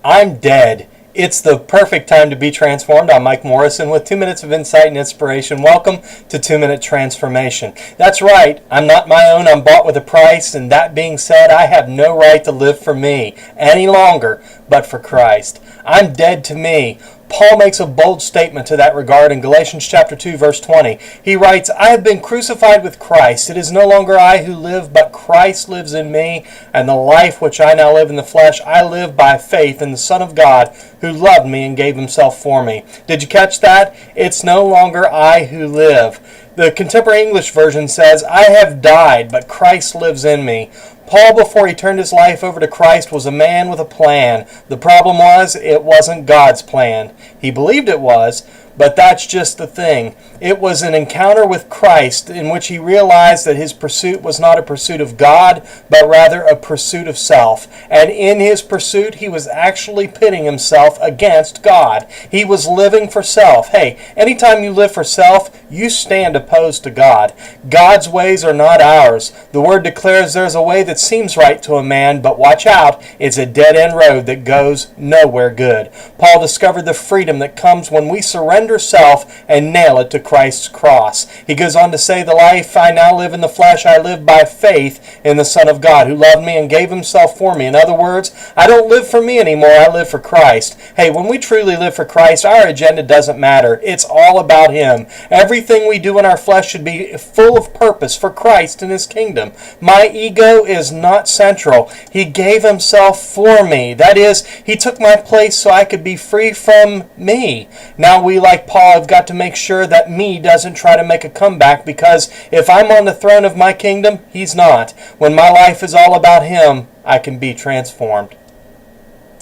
I'm dead. It's the perfect time to be transformed. I'm Mike Morrison with 2 minutes of insight and inspiration. Welcome to 2 Minute Transformation. That's right, I'm not my own. I'm bought with a price. And that being said, I have no right to live for me any longer, but for Christ. I'm dead to me. Paul makes a bold statement to that regard in Galatians chapter 2, verse 20. He writes, I have been crucified with Christ. It is no longer I who live, but Christ lives in me. And the life which I now live in the flesh, I live by faith in the Son of God, who loved me and gave himself for me. Did you catch that? It's no longer I who live. The Contemporary English Version says, I have died, but Christ lives in me. Paul, before he turned his life over to Christ, was a man with a plan. The problem was, it wasn't God's plan. He believed it was, but that's just the thing. It was an encounter with Christ in which he realized that his pursuit was not a pursuit of God, but rather a pursuit of self. And in his pursuit, he was actually pitting himself against God. He was living for self. Hey, anytime you live for self, you stand opposed to God. God's ways are not ours. The Word declares there's a way that seems right to a man, but watch out, it's a dead-end road that goes nowhere good. Paul discovered the freedom that comes when we surrender self and nail it to Christ's cross. He goes on to say, the life I now live in the flesh, I live by faith in the Son of God, who loved me and gave himself for me. In other words, I don't live for me anymore, I live for Christ. Hey, when we truly live for Christ, our agenda doesn't matter. It's all about him. Everything we do in our flesh should be full of purpose for Christ and his kingdom. My ego is not central. He gave himself for me. That is, he took my place so I could be free from me. Now we, like Paul, have got to make sure that me doesn't try to make a comeback, because if I'm on the throne of my kingdom, he's not. When my life is all about him, I can be transformed.